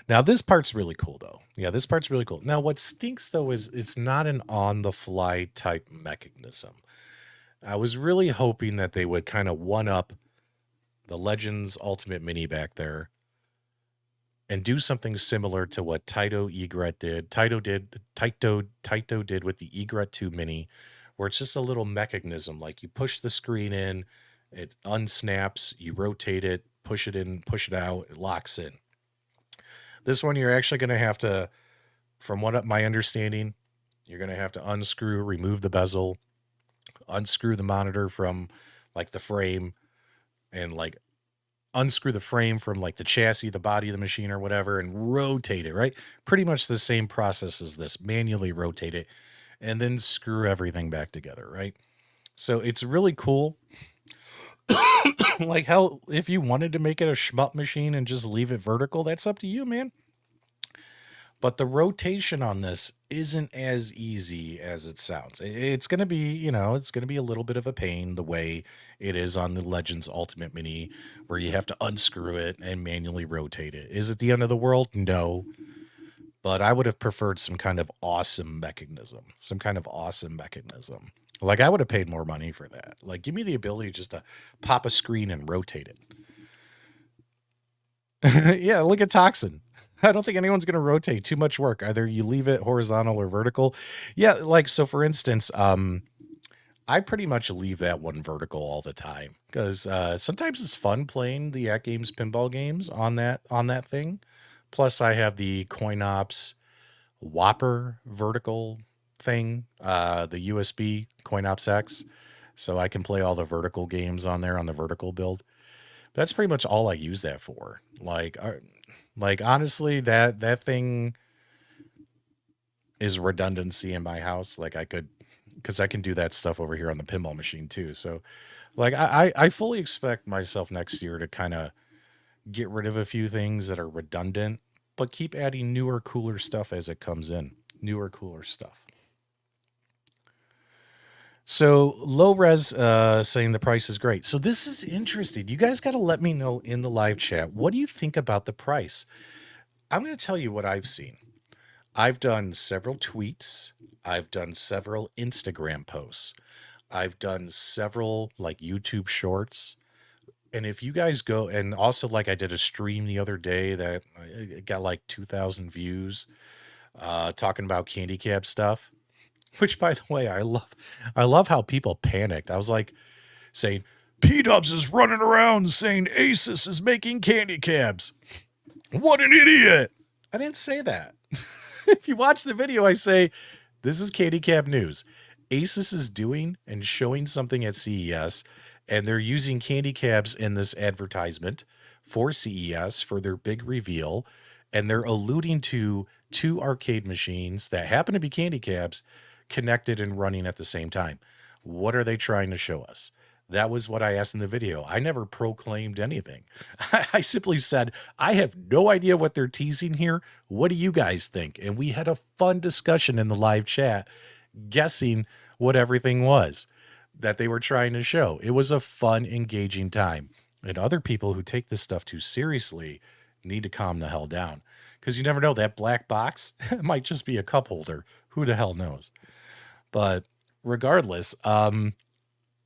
Now this part's really cool though. Yeah, this part's really cool. Now what stinks though is it's not an on the fly type mechanism. I was really hoping that they would kind of one up the Legends Ultimate Mini back there and do something similar to what Taito Egret did. Taito did with the Egret 2 Mini, where it's just a little mechanism. Like you push the screen in, it unsnaps, you rotate it, push it in, push it out, it locks in. This one you're actually going to have to, from what my understanding, you're going to have to unscrew, remove the bezel, unscrew the monitor from like the frame, and like unscrew the frame from like the chassis, the body of the machine or whatever, and rotate it, right? Pretty much the same process as this. Manually rotate it and then screw everything back together, right? So it's really cool. Like how if you wanted to make it a shmup machine and just leave it vertical, that's up to you, man. But the rotation on this isn't as easy as it sounds. It's going to be, it's going to be a little bit of a pain the way it is on the Legends Ultimate Mini, where you have to unscrew it and manually rotate it. Is it the end of the world? No. But I would have preferred some kind of awesome mechanism. Like I would have paid more money for that. Like give me the ability just to pop a screen and rotate it. Yeah, look at Toxin. I don't think anyone's going to rotate. Too much work. Either you leave it horizontal or vertical. Yeah, like so for instance, I pretty much leave that one vertical all the time because sometimes it's fun playing the At Games pinball games on that thing. Plus, I have the CoinOps Whopper vertical thing, the USB CoinOps X, so I can play all the vertical games on there on the vertical build. That's pretty much all I use that for. Like honestly, that thing is redundancy in my house. Like I could, because I can do that stuff over here on the pinball machine too. So, like I fully expect myself next year to kind of get rid of a few things that are redundant, but keep adding newer, cooler stuff as it comes in. Newer, cooler stuff. So low res saying the price is great. So this is interesting. You guys got to let me know in the live chat. What do you think about the price? I'm going to tell you what I've seen. I've done several tweets. I've done several Instagram posts. I've done several like YouTube shorts. And if you guys go, and also like I did a stream the other day that it got like 2,000 views talking about candy cab stuff, which by the way, I love how people panicked. I was like saying, PDubs is running around saying Asus is making candy cabs. What an idiot. I didn't say that. If you watch the video, I say, this is candy cab news. Asus is doing and showing something at CES, and they're using candy cabs in this advertisement for CES for their big reveal, and they're alluding to two arcade machines that happen to be candy cabs connected and running at the same time. What are they trying to show us? That was what I asked in the video. I never proclaimed anything. I simply said, I have no idea what they're teasing here. What do you guys think? And we had a fun discussion in the live chat, guessing what everything was that they were trying to show. It was a fun, engaging time. And other people who take this stuff too seriously need to calm the hell down. Because you never know, that black box might just be a cup holder. Who the hell knows? But regardless,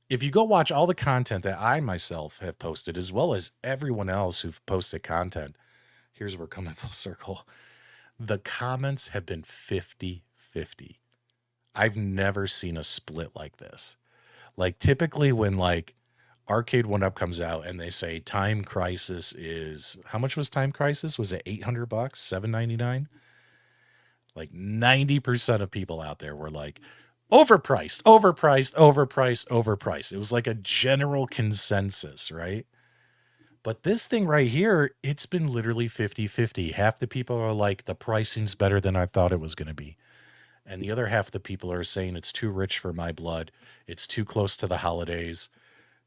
if you go watch all the content that I myself have posted, as well as everyone else who've posted content, here's where we're coming full circle. The comments have been 50-50. I've never seen a split like this. Like typically when like Arcade1Up comes out and they say Time Crisis is, how much was Time Crisis? Was it $800, $799? Like 90% of people out there were like, overpriced, overpriced, overpriced, overpriced. It was like a general consensus, right? But this thing right here, it's been literally 50-50. Half the people are like, the pricing's better than I thought it was going to be. And the other half of the people are saying it's too rich for my blood. It's too close to the holidays.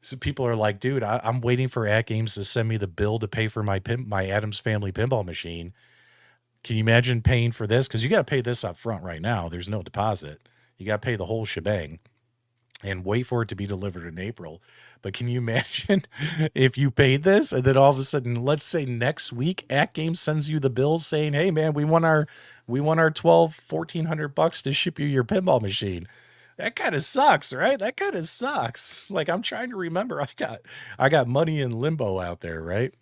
So people are like, dude, I'm waiting for At Games to send me the bill to pay for my Adams Family pinball machine. Can you imagine paying for this? Because you got to pay this up front right now. There's no deposit. You got to pay the whole shebang and wait for it to be delivered in April. But can you imagine if you paid this and then all of a sudden, let's say next week, At Games sends you the bill saying, hey man, we want our $1,200-$1,400 to ship you your pinball machine. That kind of sucks, right? That kind of sucks. Like I'm trying to remember, I got money in limbo out there, right?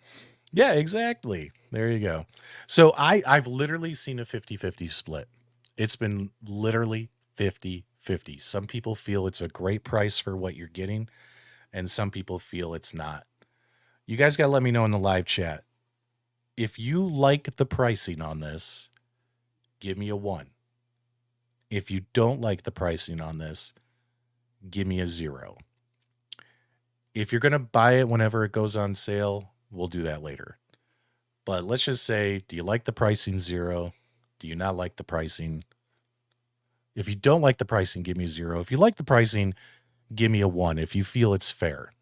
Yeah, exactly. There you go. So I've literally seen a 50-50 split. It's been literally 50-50. Some people feel it's a great price for what you're getting, and some people feel it's not. You guys got to let me know in the live chat. If you like the pricing on this, give me a 1. If you don't like the pricing on this, give me a 0. If you're going to buy it whenever it goes on sale, we'll do that later. But let's just say, do you like the pricing? 0. Do you not like the pricing? If you don't like the pricing, give me a 0. If you like the pricing, give me a 1 if you feel it's fair.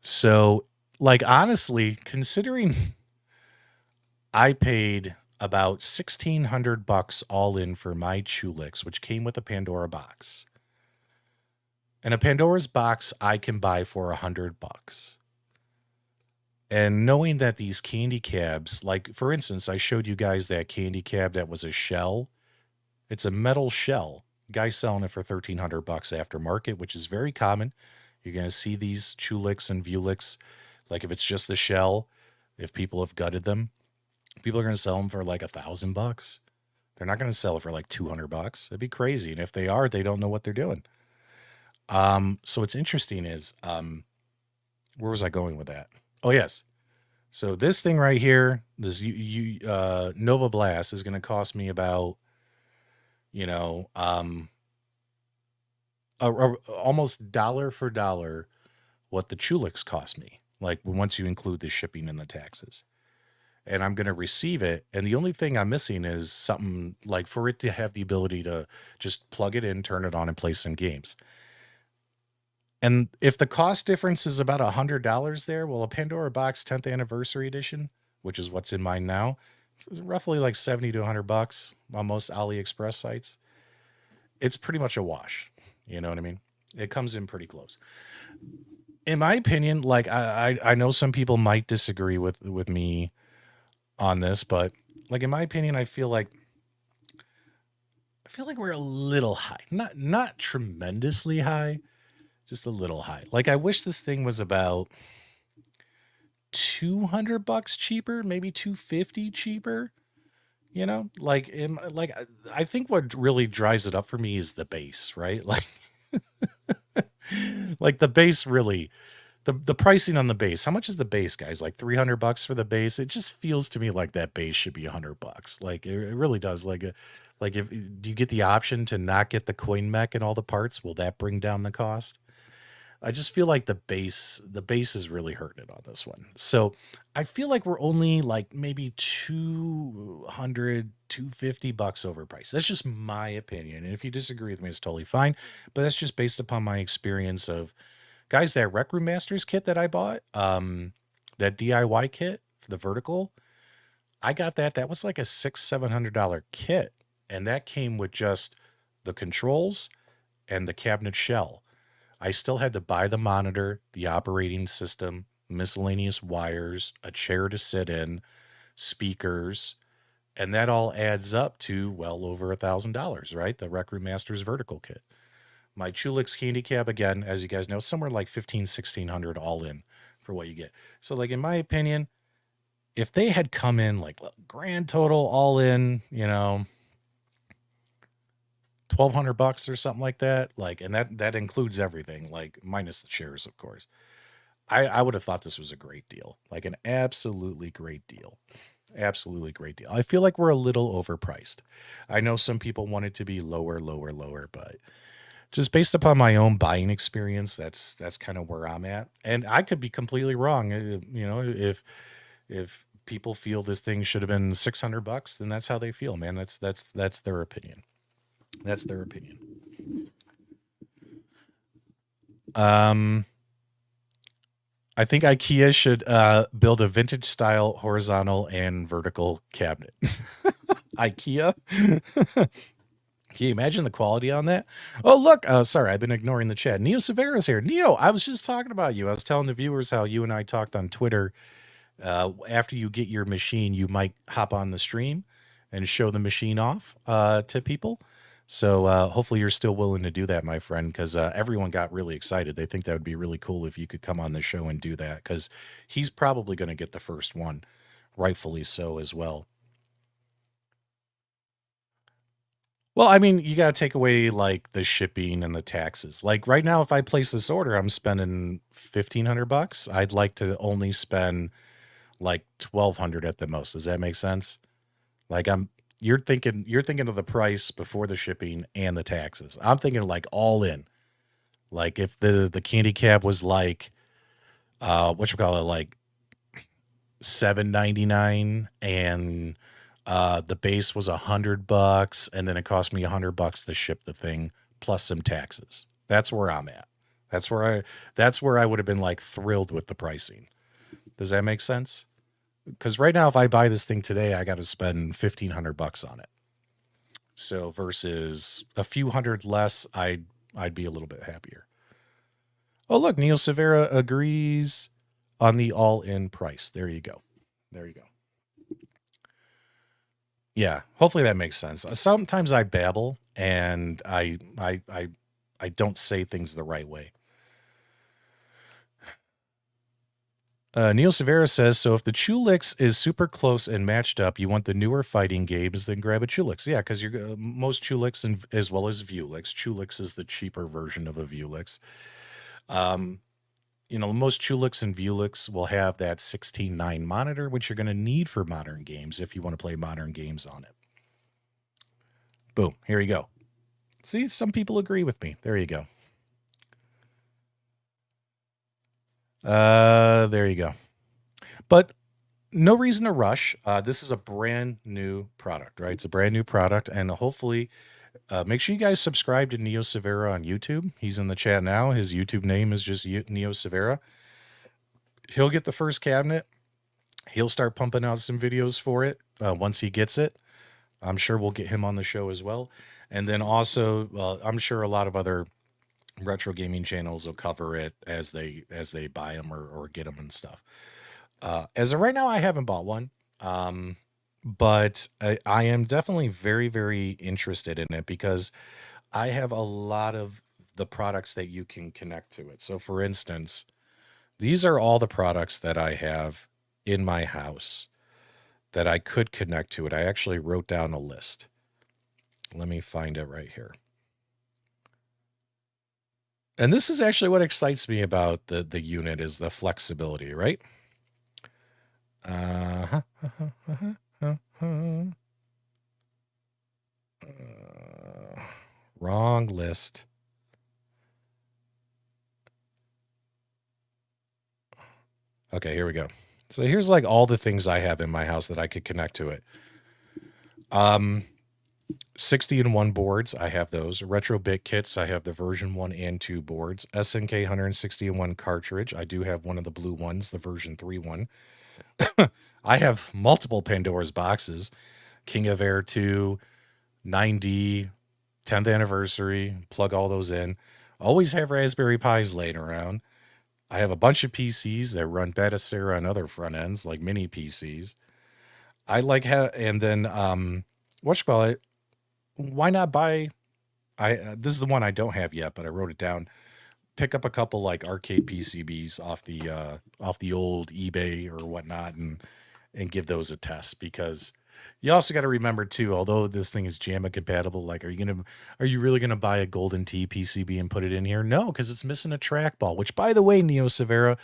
So, like, honestly, considering I paid about $1,600 all in for my Chulix, which came with a Pandora box. And a Pandora's box I can buy for $100. And knowing that these candy cabs, like for instance, I showed you guys that candy cab that was a shell. It's a metal shell. Guy selling it for $1,300 aftermarket, which is very common. You're going to see these Chulix and Vulix, like if it's just the shell, if people have gutted them, people are going to sell them for like $1,000. They're not going to sell it for like $200. It'd be crazy. And if they are, they don't know what they're doing. So what's interesting is, where was I going with that? Oh, yes. So this thing right here, this Nova Blast is going to cost me about, almost dollar for dollar what the Chulix cost me. Like once you include the shipping and the taxes. And I'm going to receive it. And the only thing I'm missing is something like for it to have the ability to just plug it in, turn it on, and play some games. And if the cost difference is about $100 there, well, a Pandora Box 10th Anniversary Edition, which is what's in mine now, it's roughly like $70 to $100 on most AliExpress sites. It's pretty much a wash. You know what I mean? It comes in pretty close. In my opinion, like I know some people might disagree with me on this, but like in my opinion, I feel like we're a little high. Not tremendously high, just a little high. Like I wish this thing was about $200 cheaper, maybe $250 cheaper. Like I think what really drives it up for me is the base, right? Like the base really, the pricing on the base. How much is the base, guys? Like $300 for the base. It just feels to me like that base should be $100. Like it really does. Like if do you get the option to not get the coin mech and all the parts, will that bring down the cost? I just feel like the base is really hurting it on this one. So I feel like we're only like maybe $250 overpriced. That's just my opinion. And if you disagree with me, it's totally fine. But that's just based upon my experience of, Guys, that Rec Room Masters kit that I bought, that DIY kit for the vertical, I got that. That was like a $700 kit. And that came with just the controls and the cabinet shell. I still had to buy the monitor, the operating system, miscellaneous wires, a chair to sit in, speakers, and that all adds up to well over $1,000, right? The Rec Room Masters vertical kit. My Chulix candy cab, again, as you guys know, somewhere like 1,500, 1,600 all in for what you get. So, like, in my opinion, if they had come in like grand total all in, 1,200 bucks or something like that, like, and that includes everything, like minus the chairs, of course. I would have thought this was a great deal, like an absolutely great deal. Absolutely great deal. I feel like we're a little overpriced. I know some people want it to be lower, lower, lower, but just based upon my own buying experience, that's kind of where I'm at. And I could be completely wrong. If people feel this thing should have been 600 bucks, then that's how they feel, man. That's their opinion. That's their opinion. I think IKEA should build a vintage style horizontal and vertical cabinet. IKEA? Can you imagine the quality on that? Oh, look. Sorry, I've been ignoring the chat. Neo Severa's here. Neo, I was just talking about you. I was telling the viewers how you and I talked on Twitter. After you get your machine, you might hop on the stream and show the machine off to people. So hopefully you're still willing to do that, my friend, because everyone got really excited. They think that would be really cool if you could come on the show and do that, because he's probably going to get the first one, rightfully so as well. Well, I mean, you got to take away like the shipping and the taxes. Like right now, if I place this order, I'm spending 1,500 bucks. I'd like to only spend like 1,200 at the most. Does that make sense? Like you're thinking of the price before the shipping and the taxes. I'm thinking like all in. Like if the candy cab was like what you call it, like 7.99, and the base was $100, and then it cost me $100 to ship the thing plus some taxes. That's where I'm at. That's where I that's where I would have been like thrilled with the pricing. Does that make sense? Because right now, if I buy this thing today, I got to spend 1,500 bucks on it. So versus a few hundred less, I'd be a little bit happier. Oh, look, Neil Severa agrees on the all-in price. There you go. There you go. Yeah, hopefully that makes sense. Sometimes I babble and I don't say things the right way. Neil Severa says, so if the Chulix is super close and matched up, you want the newer fighting games, then grab a Chulix. Yeah, because you're most Chulix and as well as Vulix. Chulix is the cheaper version of a Vulix. Um, most Chulix and Vulix will have that 16:9 monitor, which you're going to need for modern games if you want to play modern games on it. Boom, here you go. See, some people agree with me. There you go. There you go. But no reason to rush. This is a brand new product, right? It's a brand new product, and hopefully, make sure you guys subscribe to Neo Severa on YouTube. He's in the chat now. His YouTube name is just Neo Severa. He'll get the first cabinet. He'll start pumping out some videos for it once he gets it. I'm sure we'll get him on the show as well. And then also, I'm sure a lot of other retro gaming channels will cover it as they buy them or get them and stuff. As of right now, I haven't bought one, but I am definitely very, very interested in it because I have a lot of the products that you can connect to it. So, for instance, these are all the products that I have in my house that I could connect to it. I actually wrote down a list. Let me find it right here. And this is actually what excites me about the unit is the flexibility, right? Uh, wrong list. Okay, here we go. So here's like all the things I have in my house that I could connect to it. 60-in-1 boards, I have those. Retro bit kits, I have the version 1 and 2 boards. SNK 160-in-1 cartridge, I do have one of the blue ones, the version 3 one. I have multiple Pandora's boxes. King of Air 2, 9D, 10th anniversary, plug all those in. Always have Raspberry Pis laying around. I have a bunch of PCs that run Batacera and other front ends, like mini PCs. I like and then whatchamacallit, why not buy this is the one I don't have yet, but I wrote it down. Pick up a couple like arcade PCBs off the old eBay or whatnot and give those a test, because you also got to remember too, although this thing is JAMA compatible, like are you really gonna buy a Golden Tee PCB and put it in here? No, because it's missing a trackball, which by the way, Neo Severa,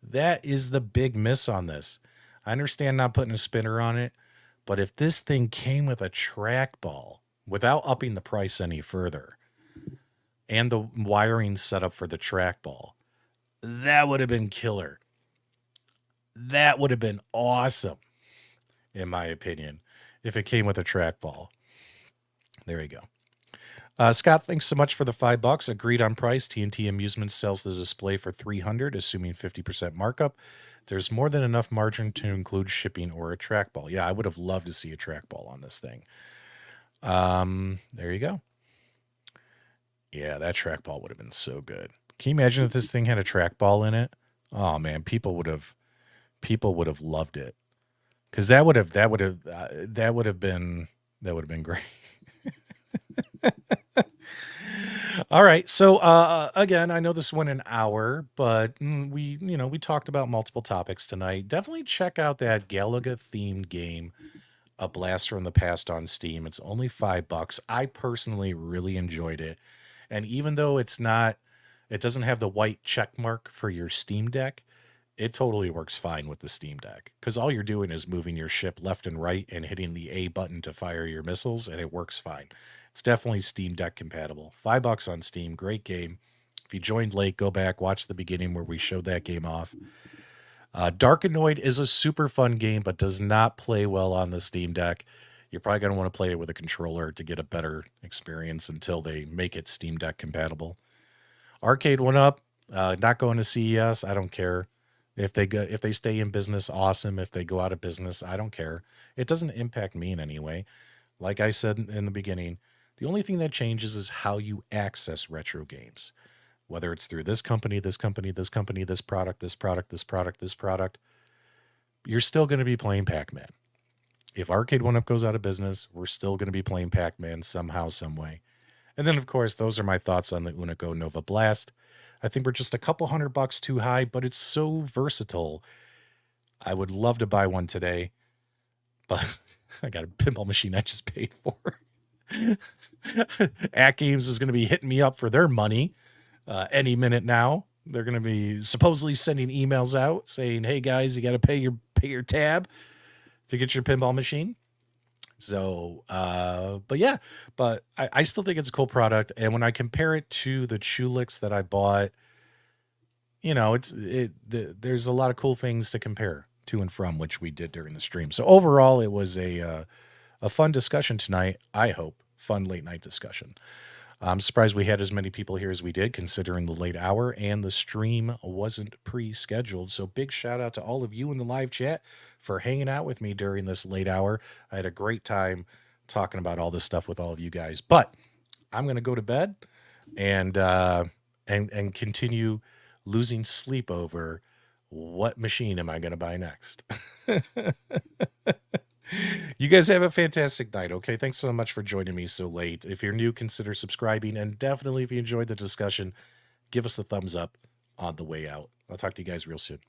that is the big miss on this. I understand not putting a spinner on it, but if this thing came with a trackball without upping the price any further and the wiring set up for the trackball, that would have been killer. That would have been awesome, in my opinion, if it came with a trackball. There you go. Scott, thanks so much for the $5. Agreed on price. TNT Amusements sells the display for $300, assuming 50% markup. There's more than enough margin to include shipping or a trackball. Yeah, I would have loved to see a trackball on this thing. There you go. Yeah, that trackball would have been so good. Can you imagine if this thing had a trackball in it? Oh man, people would have loved it, because that would have been great. All right, so again, I know this went an hour, but we talked about multiple topics tonight. Definitely check out that Galaga themed game, A Blast from the Past, on Steam. It's only $5. I personally really enjoyed it, and even though it doesn't have the white check mark for your Steam Deck, it totally works fine with the Steam Deck, because all you're doing is moving your ship left and right and hitting the A button to fire your missiles, and it works fine. It's definitely Steam Deck compatible. $5 on Steam, great game. If you joined late, go back, watch the beginning where we showed that game off. Darkanoid is a super fun game, but does not play well on the Steam Deck. You're probably going to want to play it with a controller to get a better experience until they make it Steam Deck compatible. Arcade1Up, not going to CES. I don't care. If they stay in business, awesome. If they go out of business, I don't care. It doesn't impact me in any way. Like I said in the beginning, the only thing that changes is how you access retro games. Whether it's through this company, this company, this company, this product, this product, this product, this product, you're still going to be playing Pac-Man. If Arcade1Up goes out of business, we're still going to be playing Pac-Man somehow, some way. And then, of course, those are my thoughts on the Unico Nova Blast. I think we're just a couple $100 too high, but it's so versatile. I would love to buy one today, but I got a pinball machine I just paid for. AtGames is going to be hitting me up for their money any minute now. They're going to be supposedly sending emails out saying, "Hey guys, you got to pay your tab to get your pinball machine." So, but I still think it's a cool product. And when I compare it to the Chulix that I bought, there's a lot of cool things to compare to and from, which we did during the stream. So overall, it was a fun discussion tonight. I hope fun late night discussion. I'm surprised we had as many people here as we did, considering the late hour, and the stream wasn't pre-scheduled. So big shout out to all of you in the live chat for hanging out with me during this late hour. I had a great time talking about all this stuff with all of you guys. But I'm going to go to bed and continue losing sleep over what machine am I going to buy next. You guys have a fantastic night, okay? Thanks so much for joining me so late. If you're new, consider subscribing, and definitely if you enjoyed the discussion, give us a thumbs up on the way out. I'll talk to you guys real soon.